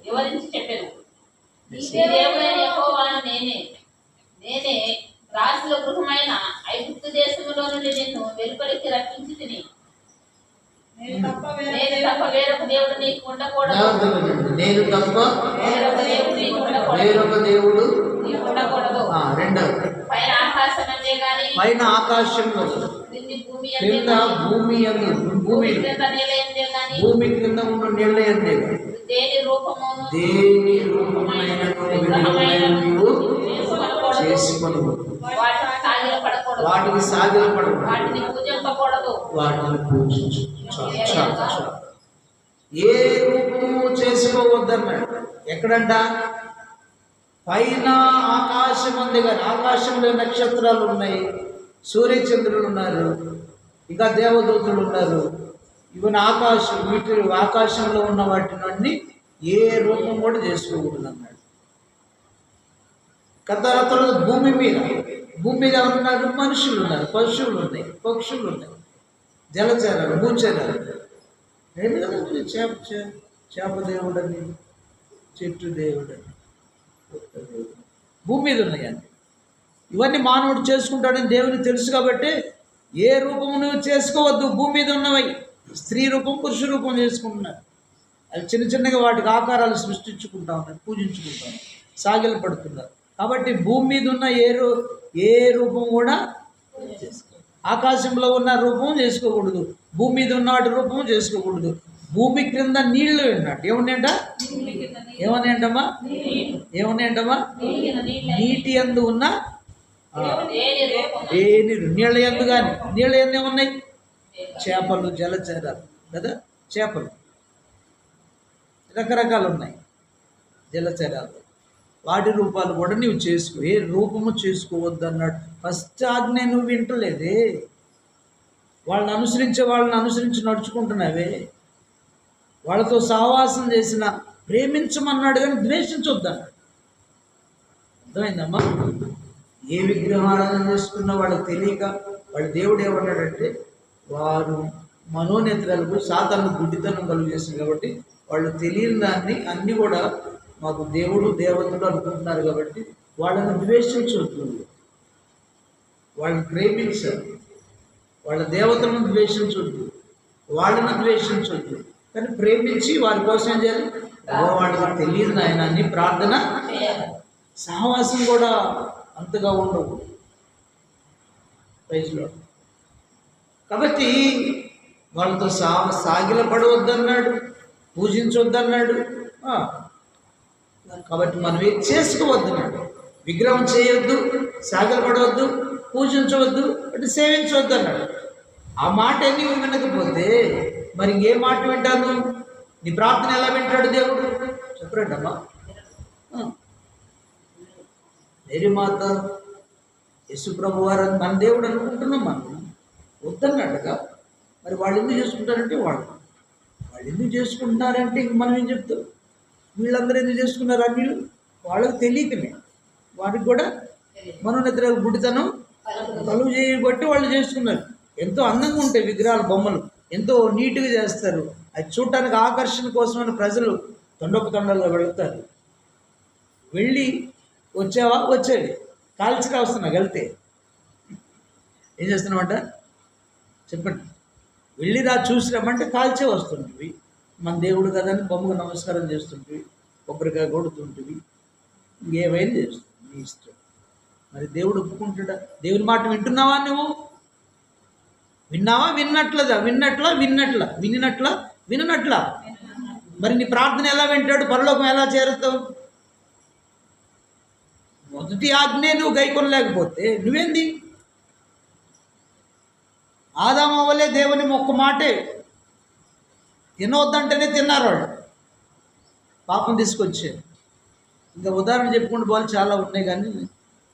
వివరించి చెప్పాను. దేవుడైన యెహోవాను నేనే రాశుల గృహమైన ఐగుప్తు దేశంలో నుండి నిన్ను వెలుపలికి రక్షించి తిని. నేను తప్ప వేరొక దేవుడు నీకు ఉండకూడదు. వేరొక దేవుడు నీకు ఉండకూడదు. రెండవది పైన ఆకాశం అందే గాని పైన ఆకాశంలో క్రింద భూమి అందు భూమి భూమి క్రింద ఉన్న నీళ్ళ అందే దేని రూపమును నీవు చేసుకొను. వాటికి సాగిలపడకూడదు. వాటిని పూజించకూడదు. వాటిని పూజించు. ఏ రూపము చేసుకోవద్దన్నాడు. ఎక్కడంట? పైన ఆకాశం ఉంది కానీ ఆకాశంలో నక్షత్రాలు ఉన్నాయి, సూర్యచంద్రులు ఉన్నారు, ఇంకా దేవదూతులు ఉన్నారు. ఇవన్నీ ఆకాశంలో ఉన్న వాటిని ఏ రూపం కూడా చేసుకోకూడదు అన్నాడు. తర్వాత భూమి మీద ఎవరున్నారు? మనుషులు ఉన్నారు, పశువులు ఉన్నాయి, పక్షులు ఉన్నాయి, జలచరాలు, భూచరాలు. చేప దేవుడని, చెట్టు దేవుడని, భూమి మీద ఉన్నాయండి. ఇవన్నీ మానవుడు చేసుకుంటాడని దేవుని తెలుసు కాబట్టి ఏ రూపము నువ్వు చేసుకోవద్దు. భూమి మీద ఉన్నవి స్త్రీ రూపం, పురుష రూపం చేసుకుంటున్నారు. అవి చిన్నగా వాటికి ఆకారాలు సృష్టించుకుంటా ఉన్నారు, పూజించుకుంటా ఉన్నారు, సాగిలు పడుతున్నారు. కాబట్టి భూమి మీద ఉన్న ఏ రూపం కూడా చేసుకో. ఆకాశంలో ఉన్న రూపం చేసుకోకూడదు, భూమి మీద ఉన్న వాటి రూపం చేసుకోకూడదు. భూమి క్రింద నీళ్లు విన్నట్టు ఏమన్నాయంటమ్మా? నీటి యందు ఉన్న నీళ్ళ యందు కానీ నీళ్ళ యందు ఏమున్నాయి? చేపలు, జలచరాలు కదా. చేపలు రకరకాలు ఉన్నాయి, జలచరాలు. వాటి రూపాలు కూడా నువ్వు చేసుకో. ఏ రూపము చేసుకోవద్దు అన్నాడు. ఫస్ట్ ఆజ్ఞ నువ్వు వింటలేదే. వాళ్ళని అనుసరించి నడుచుకుంటున్నావే. వాళ్ళతో సహవాసం చేసిన ప్రేమించమన్నాడు కానీ ద్వేషించొద్దన్నాడు. అర్థమైందమ్మా? ఏ విగ్రహాలను చేసుకున్నా వాళ్ళకి తెలియక వాళ్ళ దేవుడు ఏమన్నాడంటే, వారు మనోనేత్రాలకు సాతాను గుడ్డితనం కలుగు చేసింది కాబట్టి వాళ్ళు తెలియని దాన్ని అన్నీ కూడా మాకు దేవుడు దేవతలు అనుకుంటున్నారు కాబట్టి వాళ్ళని ద్వేషించవద్దు. వాళ్ళని ప్రేమించాలి. వాళ్ళ దేవతలను ద్వేషించవద్దు, వాళ్ళని ద్వేషించవద్దు, కానీ ప్రేమించి వారి కోసం ఏం చేయాలి? వాళ్ళకి తెలియదు నాయన అని ప్రార్థన. సహవాసం కూడా అంతగా ఉండవు ప్రైజ్లో. కాబట్టి వాళ్ళతో సాగిల పడవద్దన్నాడు, పూజించవద్దన్నాడు. కాబట్టి మనం ఏం చేసుకోవద్దన్నాడు. విగ్రహం చేయొద్దు, సాగిల పడవద్దు, పూజించవద్దు, అంటే సేవించవద్దు అన్నాడు. ఆ మాట నీవు వినకపోతే మరి ఇంకే మాట వింటాను? నీ ప్రార్థన ఎలా వింటాడు దేవుడు? చెప్పరండమ్మా. మేరీ మాత, యేసు ప్రభు వారు మన దేవుడు అనుకుంటున్నాం. మనం వద్దన్నట్టుగా మరి వాళ్ళు ఎందుకు చేసుకుంటారంటే వాళ్ళు ఎందుకు చేసుకుంటున్నారంటే ఇంక మనం ఏం చెప్తాం? వీళ్ళందరూ ఎందుకు చేసుకున్నారు అన్నీ వాళ్ళకి తెలియకనే. వారికి కూడా మనోనిద్ర గుడితనం కలుగు చేయబట్టి వాళ్ళు చేసుకున్నారు. ఎంతో అందంగా ఉంటాయి విగ్రహాలు, బొమ్మలు ఎంతో నీట్గా చేస్తారు. అది చూడటానికి ఆకర్షణ కోసమైన ప్రజలు తండోపతండాలుగా వెళుతారు. వెళ్ళి వచ్చావా? వచ్చేది కాల్చిగా వస్తున్నా వెళ్తే ఏం చేస్తున్నామంట చెప్పండి. వెళ్ళిరా చూసిరామంటే కాల్చే వస్తుంటివి. మన దేవుడు కదా అని బొమ్మకు నమస్కారం చేస్తుంటివి, కొబ్బరికాయ కొడుతుంటివి, ఇంకేమైనా చేస్తుంది నీ ఇష్టం. మరి దేవుడు ఒప్పుకుంటాడా? దేవుని మాట వింటున్నావా? నువ్వు విన్నావా? వినట్లా. మరి నీ ప్రార్థన ఎలా వింటాడు? పరలోకం ఎలా చేరుతావు? మొదటి ఆజ్ఞే నువ్వు గైకొనలేకపోతే నువ్వేంది? ఆదాము అవ్వలే దేవుని ఒక్క మాటే తినవద్దంటేనే తిన్నారు వాళ్ళు, పాపం తీసుకొచ్చారు. ఇంకా ఉదాహరణ చెప్పుకుంటూ పోవాలి, చాలా ఉన్నాయి. కానీ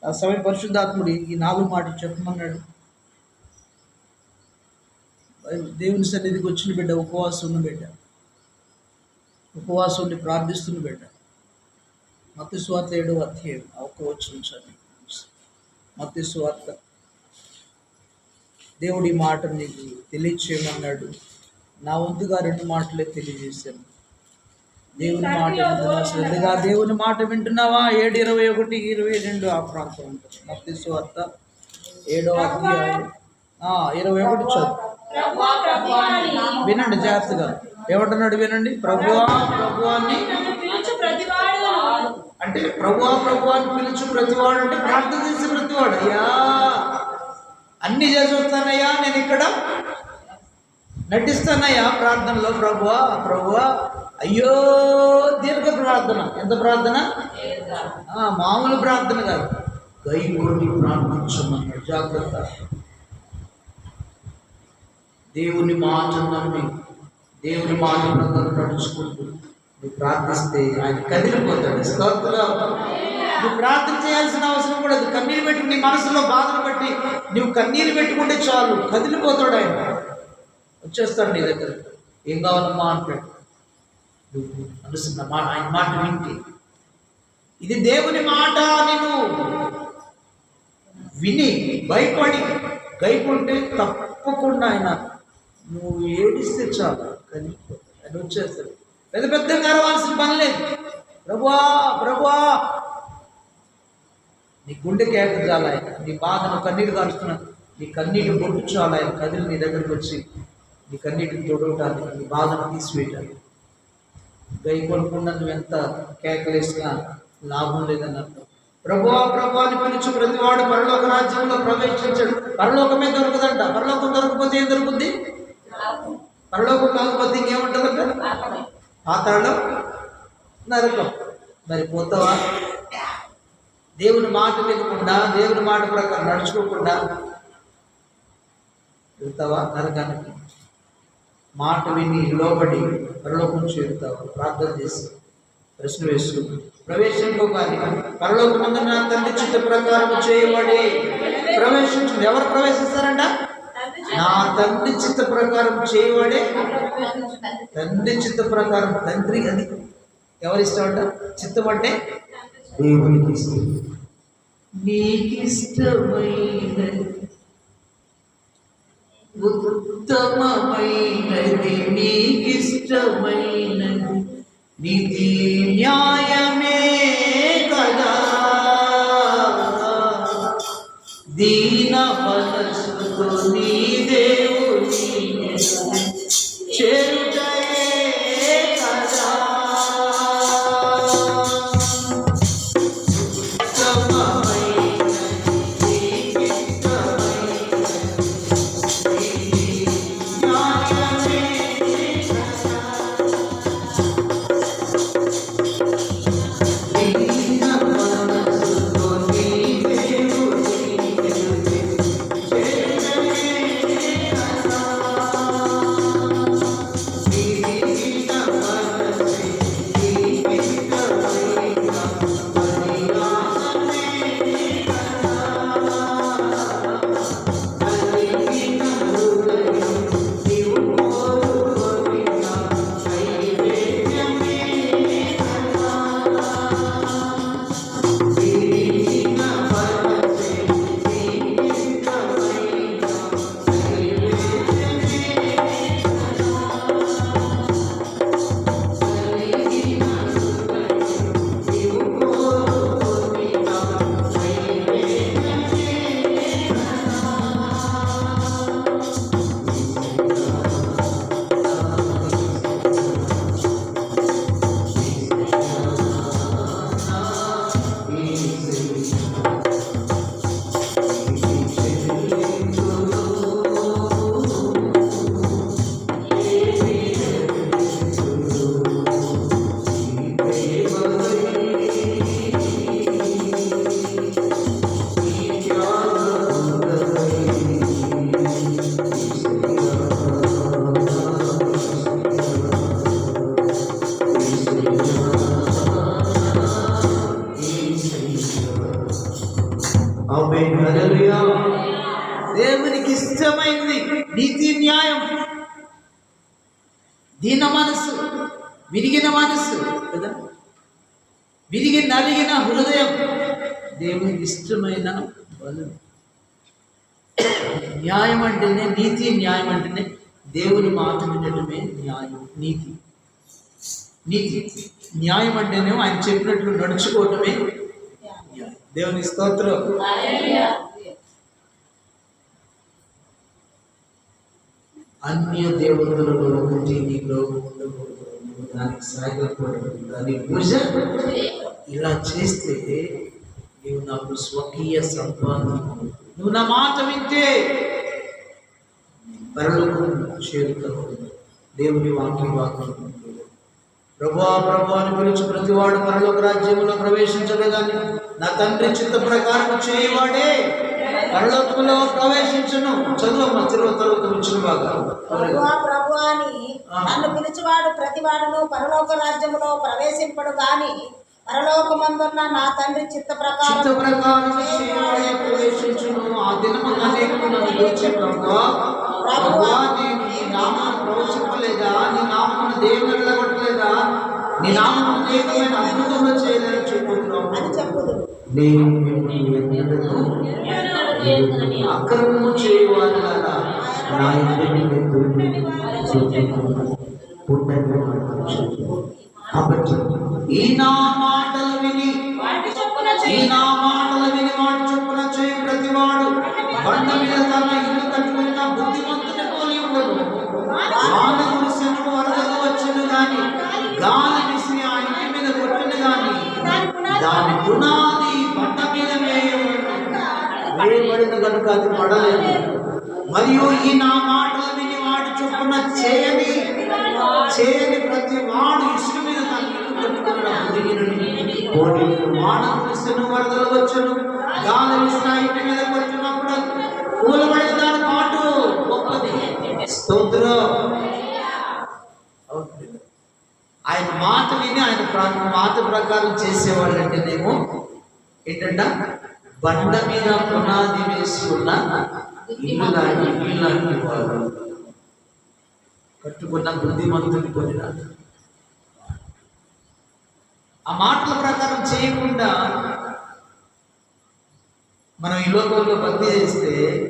ఆ సమయం పరిశుద్ధాత్ముడు ఈ 4 మాటలు చెప్పమన్నాడు. దేవుని సన్నిధికి వచ్చిన బిడ్డ, ఉపవాసం ఉన్న బిడ్డ, ఉపవాసం ఉండి ప్రార్థిస్తున్న బిడ్డ, మత్తయి సువార్త 7వ అధ్యాయం 1 వచనం చదివి. మత్తయి సువార్త. దేవుడి మాట నీకు తెలియచేయమన్నాడు. నా వంతుగా 2 మాటలే తెలియజేశాను. దేవుని మాట వింటున్నావా? శ్రద్ధగా దేవుని మాట వింటున్నావా? 7:21-22 ఆ ప్రాంతం ఉంటుంది. మత్తయి సువార్త 7వ అధ్యాయం 21 చదువు. ప్రభువా ప్రభువా అని వినండి జాగ్రత్తగా. ఏమంటున్నాడు వినండి. ప్రభువా ప్రభువాన్ని నన్ను పిలుచు ప్రతివాడును అంటే ప్రభువా ప్రభువాన్ని పిలుచు ప్రతివాడు అంటే ప్రార్థన చేసే ప్రతివాడు. అయ్యా అన్ని చేసి వస్తానయ్యా, నేను ఇక్కడ నటిస్తానయ్యా ప్రార్థనలో. ప్రభువా ప్రభువా అయ్యో దీర్ఘ ప్రార్థన. ఎంత ప్రార్థన? మామూలు ప్రార్థన కాదు, గైకొని ప్రార్థించమన్నాడు. జాగ్రత్త. దేవుని మాట నమ్మి దేవుని మాట ప్రకారం నడుచుకుంటూ నువ్వు ప్రార్థిస్తే ఆయన కదిలిపోతాడు. స్తోత్రం. నువ్వు ప్రార్థన చేయాల్సిన అవసరం కూడా లేదు. కన్నీరు పెట్టి నీ మనసులో బాధను బట్టి నువ్వు కన్నీరు పెట్టుకుంటే చాలు, కదిలిపోతాడు ఆయన. వచ్చేస్తాడు నీ దగ్గర. ఏం కావాలమ్మా అంటాడు. నువ్వు అనుకున్న మాట ఆయన మాట వింటే, ఇది దేవుని మాట నేను విని భయపడి గైకుంటే తప్పకుండా ఆయన నువ్వు ఏడిస్తే చాలు కానీ ఆయన వచ్చేస్తాడు. పెద్ద పెద్దగా అరవాల్సిన పని లేదు. ప్రభువా ప్రభువా నీ గుండె కేక చాలు ఆయన. నీ బాధను కన్నీరు కారుస్తున్నా నీ కన్నీటి బొట్టు చాలు ఆయన కదిలి నీ దగ్గరికి వచ్చి నీ కన్నీటిని తొడవటానికి, నీ బాధను తీసివేయటానికి. గై కొనుకుండా నువ్వు ఎంత కేకలేసినా లాభం లేదని అర్థం. ప్రభువా ప్రభువా అని పిలుచు ప్రతివాడు పరలోక రాజ్యంలో ప్రవేశించాడు. పరలోకమే దొరకదంట. పరలోకం దొరకకపోతే ఏం దొరుకుతుంది? పరలోకం కాకపోతే ఇంకేముంటుందంట? పాతాళం, నరకం. మరి పోతావా? దేవుని మాట వినకుండా దేవుని మాట ప్రకారం నడుచుకోకుండా వెళ్తావా నరకానికి? మాట విని లోబడి పరలోకం చేరుతావా? ప్రార్థన చేసి ప్రశ్న వేసుకుని ప్రవేశంలో కానీ పరలోకమందు నా తండ్రి చిత్త ప్రకారం చేయబడి ప్రవేశించింది. ఎవరు ప్రవేశిస్తారంట? నా తండ్రి చిత్త ప్రకారం చేయబడే. తండ్రి చిత్త ప్రకారం, తండ్రి అది ఎవరి ఇష్టం అంట? చిత్తం అంటే దేవునికి ఇష్టం. నీకిష్టమైనది ఉత్తమమైనది, నీకిష్టమైనది నీతి న్యాయమే కదా. దీన మనసుతో నీ దేవుని చేరుటయే కదా. దేవునికి ఇష్టమైనది నీతి న్యాయం. దీన మనసు, విరిగిన మనసు కదా, విరిగి నలిగిన హృదయం దేవునికి ఇష్టమైన బలం. న్యాయం అంటేనే నీతి, న్యాయం అంటేనే దేవుని మాట వినడమే న్యాయం. నీతి నీతి. న్యాయం అంటేనేమో ఆయన చెప్పినట్లు నడుచుకోవటమే న్యాయం. దేవుని స్తోత్రం. అన్య దేవతలలో ఒకటి నీలో ఉండకూడదు. నువ్వు దానికి సాగకూడదు. దాని పూజ ఇలా చేస్తే నీవు నాకు స్వకీయ సంపాదన. నువ్వు నా మాట వింటే పరలోకం చేరుతావు. దేవుని వాక్యం ప్రభువా ప్రభువా అని పిలిచి ప్రతివాడు పరలోక రాజ్యంలో ప్రవేశించలే కానీ నా తండ్రి చిత్త ప్రకారం చేయవాడే పరలోకంలో ప్రవేశించును. చదువు తిరువతలకు వచ్చిన బాగా ప్రభువా ప్రభువా అని నన్ను పిలిచివాడు ప్రతివాడును పరలోక రాజ్యములో ప్రవేశింపడు గాని పరలోకమందున్న నా తండ్రి చిత్త ప్రకారం చేయవాడే ప్రవేశించును. ఆ దినము అనేకులు నన్ను పిలిచి ప్రభువా ప్రభువా నేను నీ నామమును ప్రవచింపలేదా, నీ నామమును దేవుని వెళ్ళగొట్టలేదా, నీ నామమును అనేకమైన అద్భుతములు చేయలేదని చెప్పుతున్నావు అని చెప్పుదు. నేను అక్రమము చేయవాళ్ళ నా కాబట్టి ఈ నా మాటలు విని మాట చొప్పున చేయి ప్రతివాడు బండ మీద తన ఇల్లు కట్టుకున్న బుద్ధిమంతుని పోలి ఉండదు. వాన కురిసెను, వరదలు వచ్చెను గాని గాలి విసిరి ఆ ఇంటి మీద కొట్టెను గాని దాని పునాది బండ మీద వేయబడిన కనుక అది పడలేదు. మరియు ఈ నా మాటలు విని వాడు చొప్పున చేయని ప్రతి వాడు ఇసుక మీద తన ఇల్లు కట్టుకున్న వాన కురిసెను, వరదలు వచ్చెను, గాలి విసిరి ఆ ఇంటి మీద కొట్టినప్పుడు కూలబడిన దాని పాటు గొప్పది. స్తోత్రం. ఆయన మాట విని ఆయన మాట ప్రకారం చేసేవాళ్ళు అంటేనేమో ఏంటంట బండ మీద పునాది వేసి ఉన్న ఇల్లు లాంటి వాళ్ళు కట్టుకున్న బుద్ధిమంతుని పొందిన ఆ మాటల ప్రకారం చేయకుండా మనం ఈ లోకంలో భక్తి చేస్తే